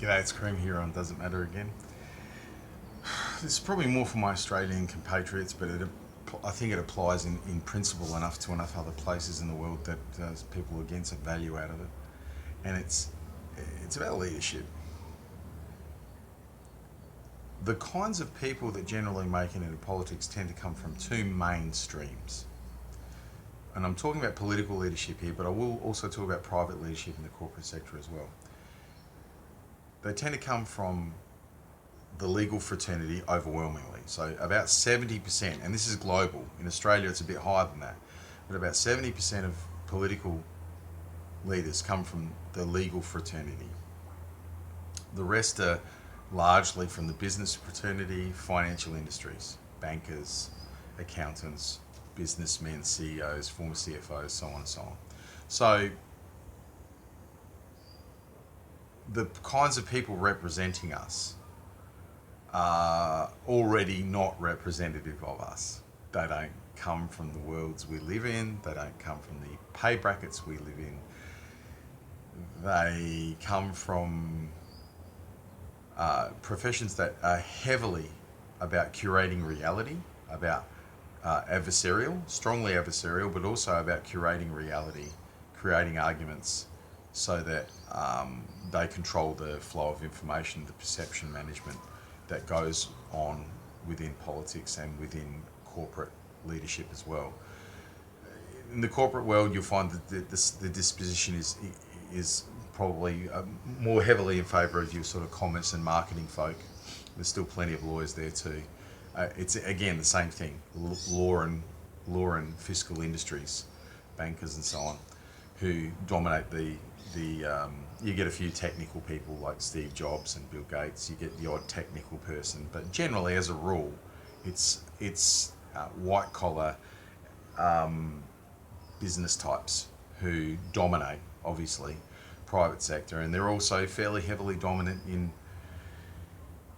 G'day, it's Cream here on Doesn't Matter again. This is probably more for my Australian compatriots, but I think it applies in principle enough to enough other places in the world that people are getting some value out of it. And it's about leadership. The kinds of people that generally make it into politics tend to come from two main streams. And I'm talking about political leadership here, but I will also talk about private leadership in the corporate sector as well. They tend to come from the legal fraternity overwhelmingly. So about 70%, and this is global. In Australia, it's a bit higher than that, but about 70% of political leaders come from the legal fraternity. The rest are largely from the business fraternity, financial industries, bankers, accountants, businessmen, CEOs, former CFOs, so on and so on. So the kinds of people representing us are already not representative of us. They don't come from the worlds we live in. They don't come from the pay brackets we live in. They come from professions that are heavily about curating reality, about strongly adversarial, but also about curating reality, creating arguments so that they control the flow of information, the perception management that goes on within politics and within corporate leadership as well. In the corporate world, you'll find that the disposition is probably more heavily in favour of your sort of commerce and marketing folk. There's still plenty of lawyers there too. It's again the same thing: law and fiscal industries, bankers and so on, who dominate the. You get a few technical people like Steve Jobs and Bill Gates. You get the odd technical person, but generally, as a rule, it's white collar business types who dominate, obviously, private sector, and they're also fairly heavily dominant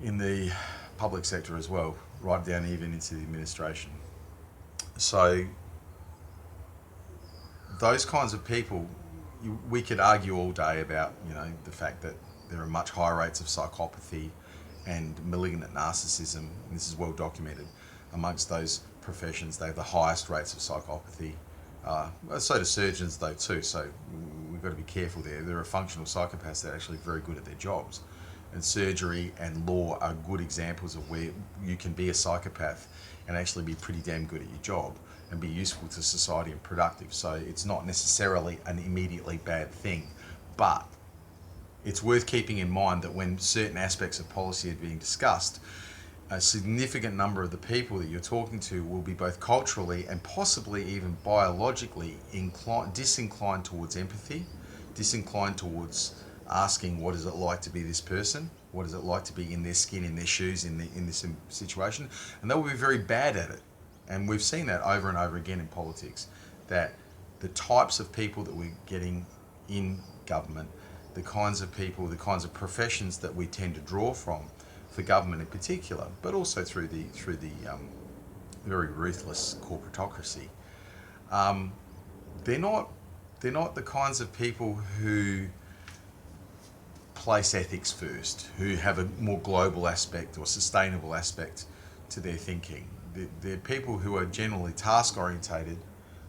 in the public sector as well, right down even into the administration. So those kinds of people, we could argue all day about, the fact that there are much higher rates of psychopathy and malignant narcissism, and this is well documented amongst those professions. They have the highest rates of psychopathy. So do surgeons though too, so we've got to be careful there. There are functional psychopaths that are actually very good at their jobs, and surgery and law are good examples of where you can be a psychopath and actually be pretty damn good at your job and be useful to society and productive. So it's not necessarily an immediately bad thing, but it's worth keeping in mind that when certain aspects of policy are being discussed, a significant number of the people that you're talking to will be both culturally and possibly even biologically disinclined towards empathy, disinclined towards asking what is it like to be this person, what is it like to be in their skin, in their shoes, in this situation, and they will be very bad at it. And we've seen that over and over again in politics, that the types of people that we're getting in government, the kinds of people, the kinds of professions that we tend to draw from for government in particular, but also through the very ruthless corporatocracy, they're not the kinds of people who place ethics first, who have a more global aspect or sustainable aspect to their thinking. They're people who are generally task-orientated,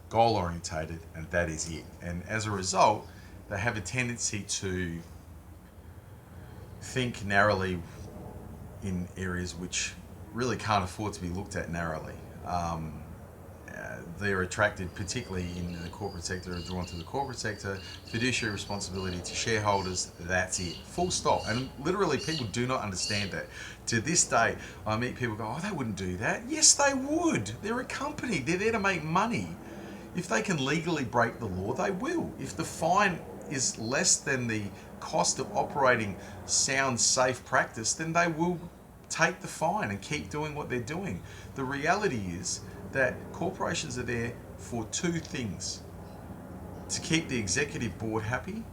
goal-orientated, and that is it. And as a result, they have a tendency to think narrowly in areas which really can't afford to be looked at narrowly. They're attracted, particularly in the corporate sector, are drawn to the corporate sector, fiduciary responsibility to shareholders, that's it. Full stop. And literally people do not understand that. To this day, I meet people go, oh, they wouldn't do that. Yes, they would. They're a company. They're there to make money. If they can legally break the law, they will. If the fine is less than the cost of operating sound, safe practice, then they will take the fine and keep doing what they're doing. The reality is that corporations are there for two things: to keep the executive board happy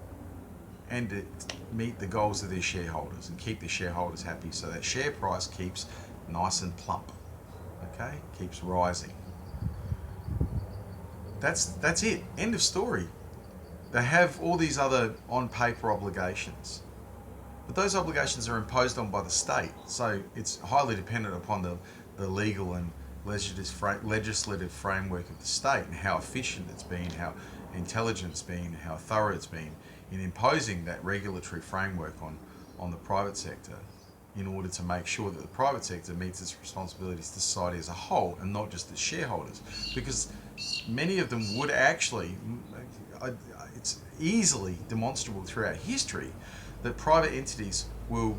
and to meet the goals of their shareholders and keep their shareholders happy, so that share price keeps nice and plump, okay? Keeps rising. That's it. End of story. They have all these other on paper obligations, But those obligations are imposed on by the state, so it's highly dependent upon the legal and legislative framework of the state and how efficient it's been, how intelligent it's been, how thorough it's been in imposing that regulatory framework on the private sector in order to make sure that the private sector meets its responsibilities to society as a whole and not just its shareholders. Because many of them would actually, it's easily demonstrable throughout history that private entities will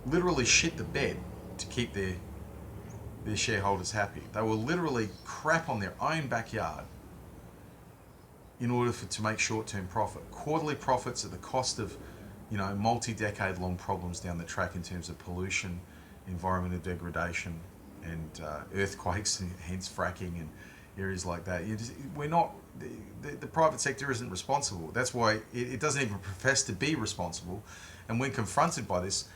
literally shit the bed to keep their shareholders happy. They will literally crap on their own backyard in order to make short-term profit. Quarterly profits at the cost of, multi-decade long problems down the track in terms of pollution, environmental degradation, and earthquakes, and hence fracking and areas like that. We're not. The private sector isn't responsible. That's why it doesn't even profess to be responsible. And when confronted by this,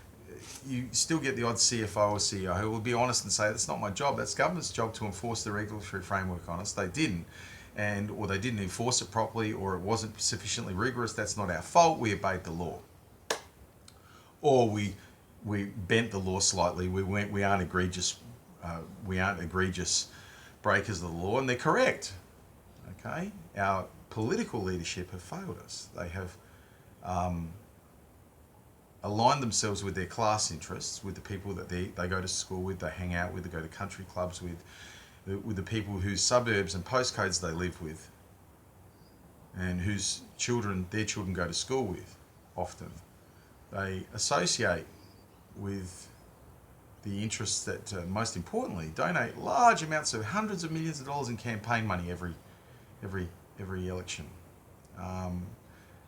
you still get the odd CFO or CEO who will be honest and say, that's not my job, that's government's job to enforce the regulatory framework on us. They didn't. Or they didn't enforce it properly, or it wasn't sufficiently rigorous. That's not our fault. We obeyed the law. Or we bent the law slightly. We aren't egregious. We aren't egregious breakers of the law, and they're correct. Okay, our political leadership have failed us. They have aligned themselves with their class interests, with the people that they go to school with, they hang out with, they go to country clubs with the people whose suburbs and postcodes they live with, and whose their children go to school with. Often, they associate with the interests that, most importantly, donate large amounts of hundreds of millions of dollars in campaign money every election,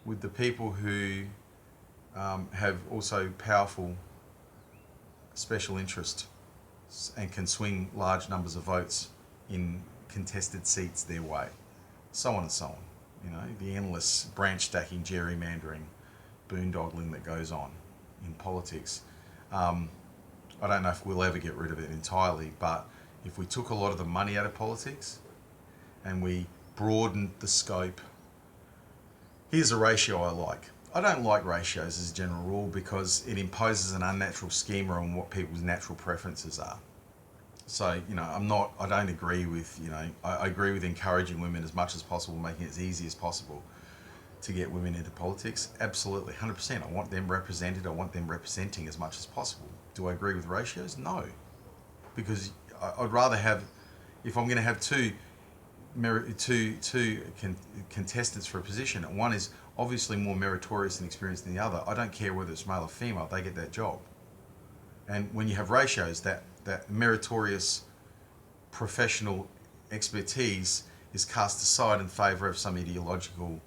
with the people who have also powerful special interest and can swing large numbers of votes in contested seats their way, so on and so on. The endless branch stacking, gerrymandering, boondoggling that goes on in politics. I don't know if we'll ever get rid of it entirely, but if we took a lot of the money out of politics and we broadened the scope, here's a ratio I like. I don't like ratios as a general rule because it imposes an unnatural schema on what people's natural preferences are. So, I don't agree with, I agree with encouraging women as much as possible, making it as easy as possible to get women into politics. Absolutely, 100%. I want them represented. I want them representing as much as possible. Do I agree with ratios? No. Because I'd rather have, if I'm going to have two contestants for a position, and one is obviously more meritorious and experienced than the other, I don't care whether it's male or female, they get that job. And when you have ratios, that meritorious professional expertise is cast aside in favour of some ideological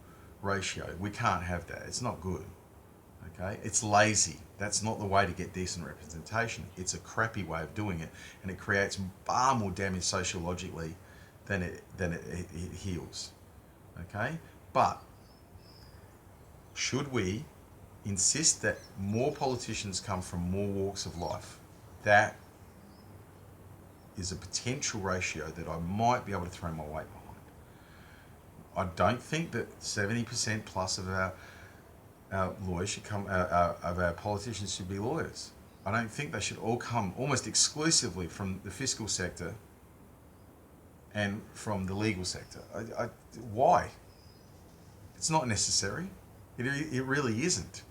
ratio. We can't have that. It's not good. Okay? It's lazy. That's not the way to get decent representation. It's a crappy way of doing it, and it creates far more damage sociologically than it heals. Okay? But should we insist that more politicians come from more walks of life? That is a potential ratio that I might be able to throw my weight behind. I don't think that 70% plus of our lawyers should come, of our politicians should be lawyers. I don't think they should all come almost exclusively from the fiscal sector and from the legal sector. Why? It's not necessary. It really isn't.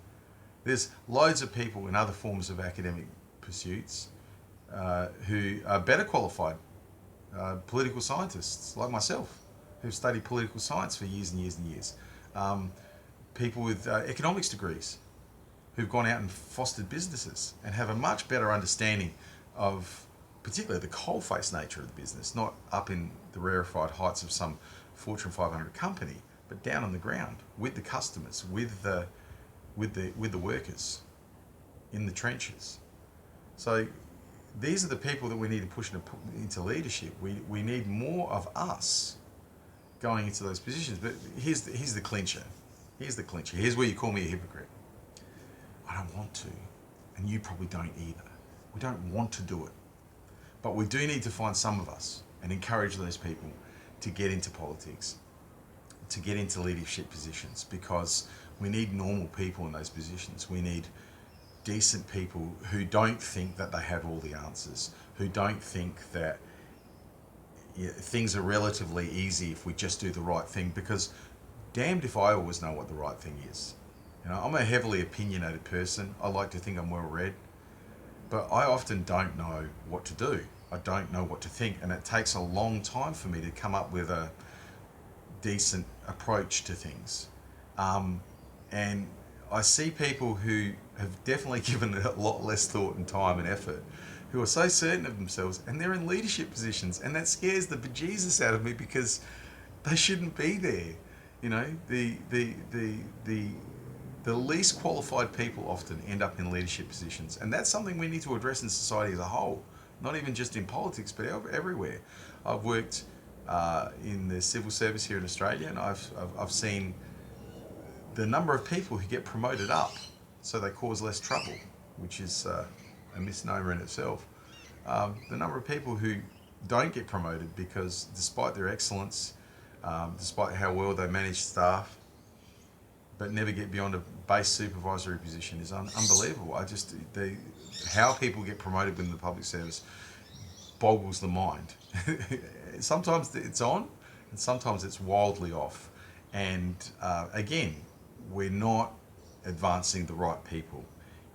There's loads of people in other forms of academic pursuits who are better qualified, political scientists like myself, who've studied political science for years and years and years. People with economics degrees who've gone out and fostered businesses and have a much better understanding of particularly the coalface nature of the business, not up in the rarefied heights of some Fortune 500 company, but down on the ground with the customers, with the workers in the trenches. So these are the people that we need to push into leadership. We need more of us going into those positions. But here's the clincher. Here's the clincher. Here's where you call me a hypocrite. I don't want to, and you probably don't either. We don't want to do it. But we do need to find some of us and encourage those people to get into politics, to get into leadership positions, because we need normal people in those positions. We need decent people who don't think that they have all the answers, who don't think that things are relatively easy if we just do the right thing, because damned if I always know what the right thing is. I'm a heavily opinionated person. I like to think I'm well read, but I often don't know what to do. I don't know what to think, and it takes a long time for me to come up with a decent approach to things. And I see people who have definitely given it a lot less thought and time and effort, who are so certain of themselves, and they're in leadership positions, and that scares the bejesus out of me, because they shouldn't be there. The least qualified people often end up in leadership positions, and that's something we need to address in society as a whole, not even just in politics, but everywhere. I've worked in the civil service here in Australia, and I've seen the number of people who get promoted up so they cause less trouble, which is a misnomer in itself. The number of people who don't get promoted because, despite their excellence, despite how well they manage staff, but never get beyond a base supervisory position, is unbelievable. How people get promoted within the public service boggles the mind. Sometimes it's on, and sometimes it's wildly off. And again, we're not advancing the right people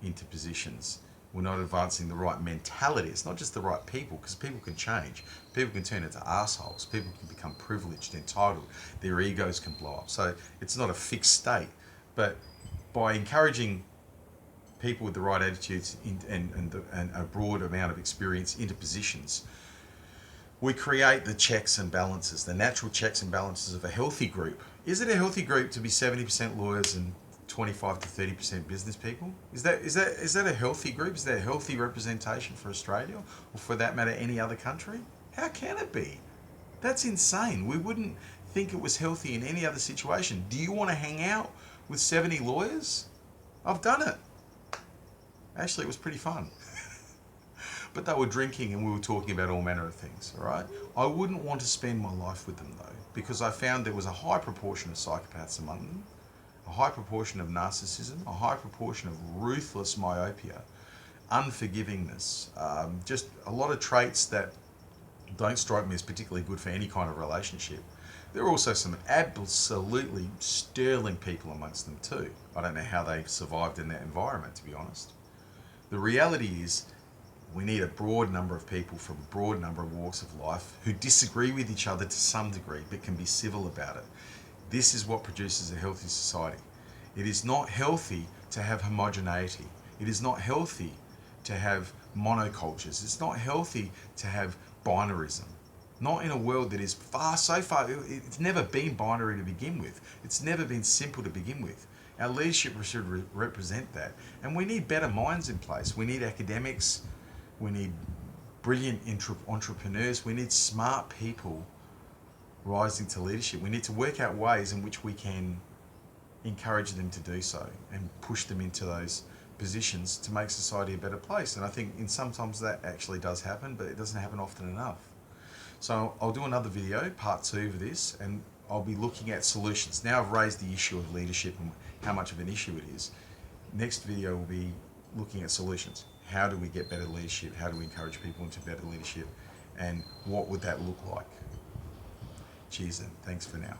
into positions. We're not advancing the right mentality. It's not just the right people, because people can change. People can turn into assholes. People can become privileged, entitled. Their egos can blow up. So it's not a fixed state. But by encouraging people with the right attitudes and a broad amount of experience into positions, we create the checks and balances, the natural checks and balances of a healthy group. Is it a healthy group to be 70% lawyers and 25 to 30% business people? Is that a healthy group? Is that a healthy representation for Australia, or for that matter any other country? How can it be? That's insane. We wouldn't think it was healthy in any other situation. Do you want to hang out with 70 lawyers? I've done it. Actually, it was pretty fun. But they were drinking and we were talking about all manner of things, all right? I wouldn't want to spend my life with them, though, because I found there was a high proportion of psychopaths among them, a high proportion of narcissism, a high proportion of ruthless myopia, unforgivingness, just a lot of traits that don't strike me as particularly good for any kind of relationship. There are also some absolutely sterling people amongst them too. I don't know how they survived in that environment, to be honest. The reality is, we need a broad number of people from a broad number of walks of life who disagree with each other to some degree, but can be civil about it. This is what produces a healthy society. It is not healthy to have homogeneity. It is not healthy to have monocultures. It's not healthy to have binarism. Not in a world that is so far, it's never been binary to begin with. It's never been simple to begin with. Our leadership should represent that. And we need better minds in place. We need academics. We need brilliant entrepreneurs. We need smart people rising to leadership. We need to work out ways in which we can encourage them to do so and push them into those positions to make society a better place. And I think sometimes that actually does happen, but it doesn't happen often enough. So I'll do another video, part 2 of this, and I'll be looking at solutions. Now I've raised the issue of leadership and how much of an issue it is. Next video will be looking at solutions. How do we get better leadership? How do we encourage people into better leadership? And what would that look like? Cheers, and thanks for now.